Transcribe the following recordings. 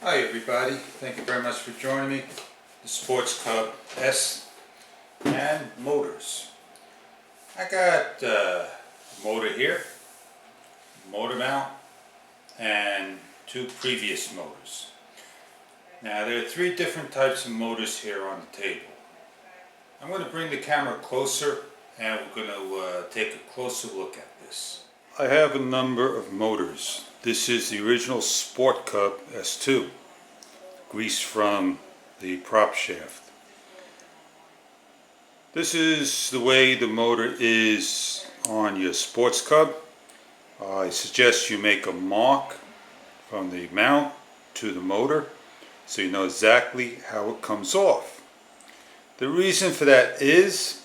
Hi everybody, thank you very much for joining me. The Sports Cub S and motors. I got a motor here, motor mount, and two previous motors. Now there are three different types of motors here on the table. I'm going to bring the camera closer and we're going to take a closer look at this. I have a number of motors. This is the original Sport Cub S2. Grease from the prop shaft. This is the way the motor is on your Sports Cub. I suggest you make a mark from the mount to the motor so you know exactly how it comes off. The reason for that is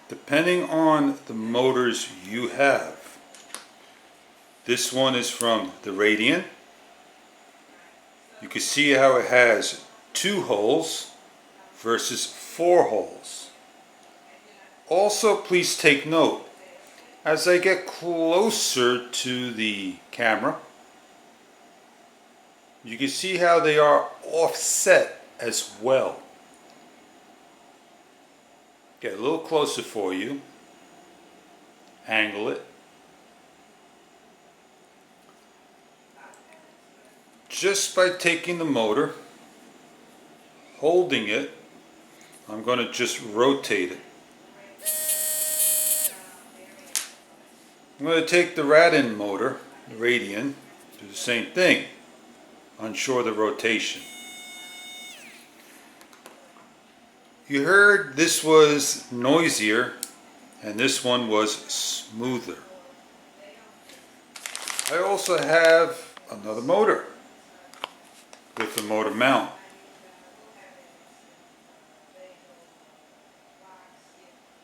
depending on the motors you have. This one is from the Radian. You can see how it has 2 holes versus 4 holes. Also, please take note, as I get closer to the camera, you can see how they are offset as well. Get a little closer for you, angle it. Just by taking the motor, holding it, I'm going to just rotate it. I'm going to take the Radian motor, the Radian, do the same thing, unsure the rotation. You heard this was noisier and this one was smoother. I also have another motor with the motor mount.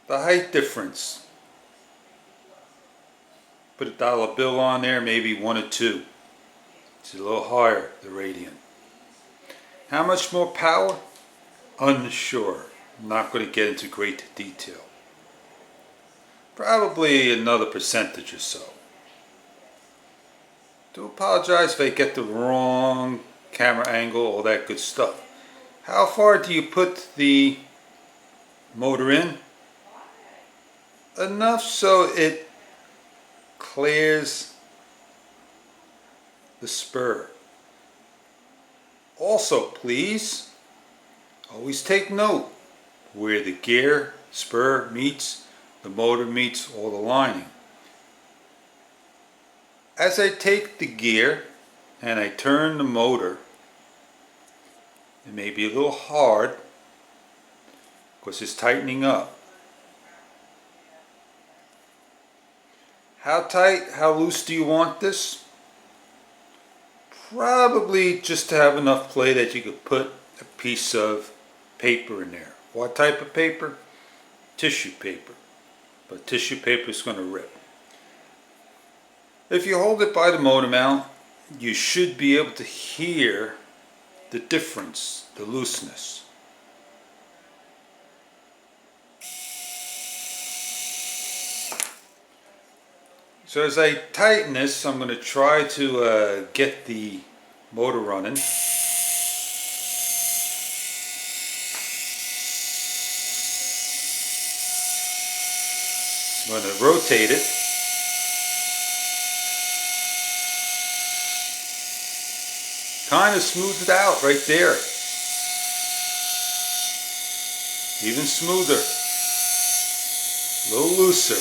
The height difference. Put a dollar bill on there, maybe 1 or 2. It's a little higher, the Radian. How much more power? Unsure. I'm not going to get into great detail. Probably another percentage or so. Do apologize if I get the wrong camera angle, all that good stuff. How far do you put the motor in? Enough so it clears the spur. Also, please, always take note where the gear spur meets, the motor meets, or the lining. As I take the gear and I turn the motor, it may be a little hard because it's tightening up. How tight, how loose do you want this? Probably just to have enough play that you could put a piece of paper in there. What type of paper? Tissue paper. But tissue paper is going to rip. If you hold it by the motor mount, you should be able to hear the difference, the looseness. So as I tighten this, I'm going to try to get the motor running. I'm going to rotate it. Kind of smooth it out right there. Even smoother. A little looser.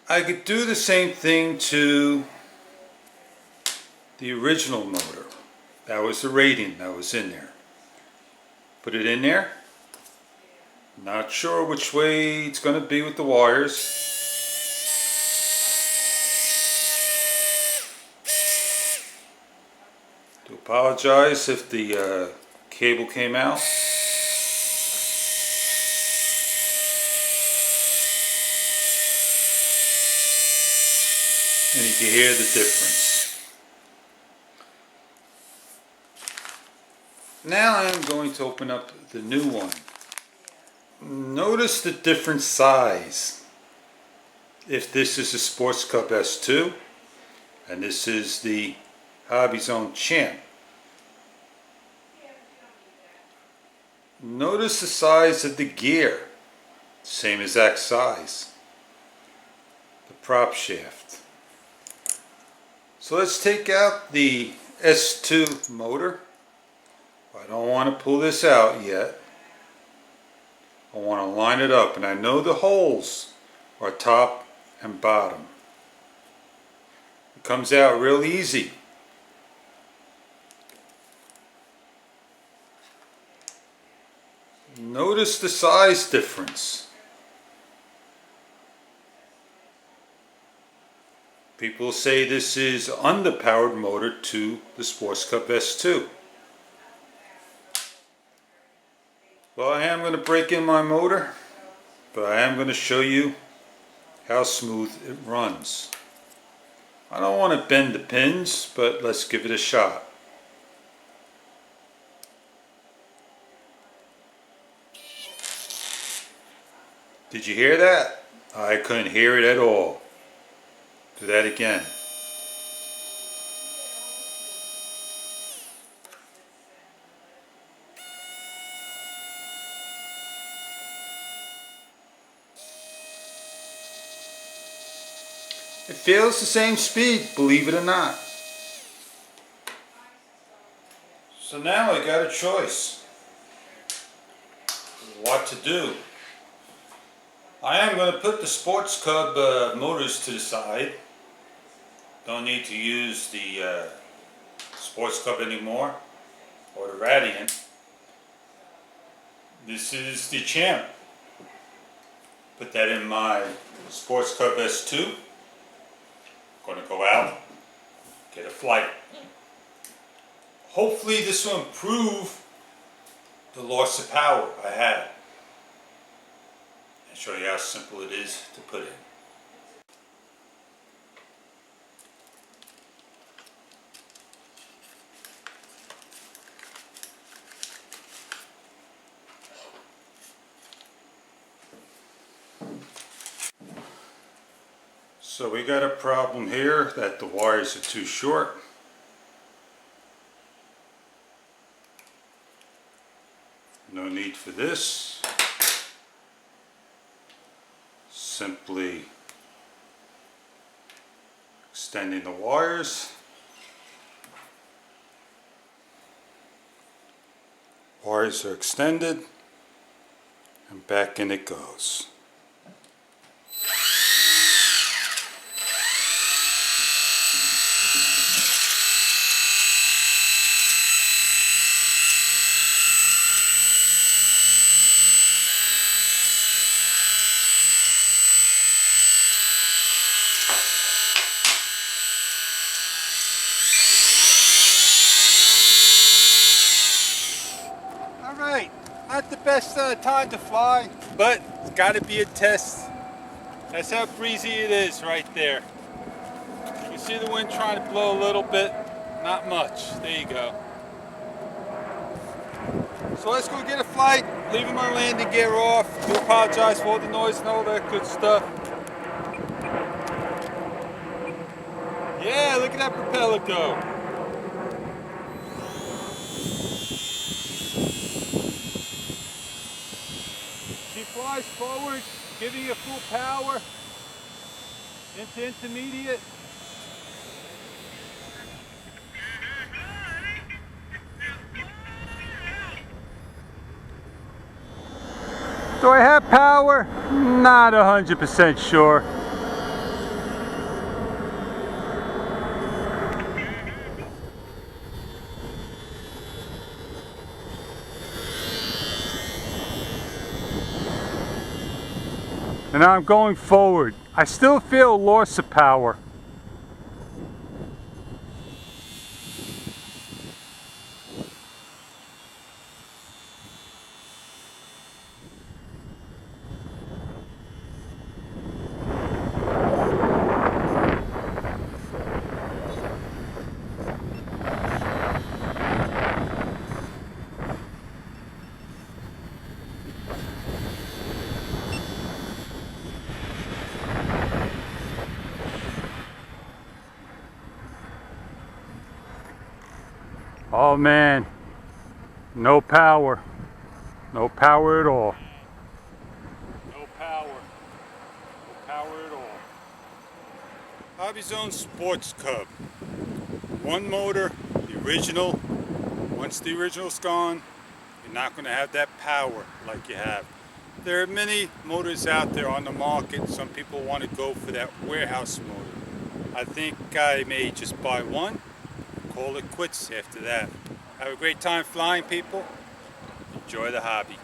I could do the same thing to the original motor. That was the Radian that was in there. Put it in there. Not sure which way it's going to be with the wires. Do apologize if the cable came out. And you can hear the difference. Now I'm going to open up the new one. Notice the different size. if this is a Sports Cup S2 and this is the Hobbyzone Champ. Notice the size of the gear, same exact size. The prop shaft. So let's take out the S2 motor. I don't want to pull this out yet. I want to line it up, and I know the holes are top and bottom. It comes out real easy. Notice the size difference. People say this is underpowered motor to the Sports Cup S2. Well, I am going to break in my motor, but I am going to show you how smooth it runs. I don't want to bend the pins, but let's give it a shot. Did you hear that? I couldn't hear it at all. Do that again. It feels the same speed, believe it or not. So now I got a choice. What to do? I am going to put the Sports Cub motors to the side. Don't need to use the Sports Cub anymore, or the Radiant. This is the Champ. Put that in my Sports Cub S2. Going to go out, get a flight. Hopefully this will improve the loss of power I had. And show you how simple it is to put in. So we got a problem here that the wires are too short. No need for this. Simply extending the wires. Wires are extended and back in it goes. Alright, not the best time to fly, but it's got to be a test. That's how breezy it is right there. You can see the wind trying to blow a little bit, not much. There you go. So let's go get a flight, leaving my landing gear off. Do apologize for all the noise and all that good stuff. Yeah, look at that propeller go. She flies forward, giving you full power into intermediate. Do I have power? Not 100% sure. And now I'm going forward. I still feel loss of power. Oh man, no power. No power at all. No power. No power at all. Hobbyzone Sports Cub. One motor, the original. Once the original's gone, you're not going to have that power like you have. There are many motors out there on the market. Some people want to go for that warehouse motor. I think I may just buy one, call it quits after that. Have a great time flying, people. Enjoy the hobby.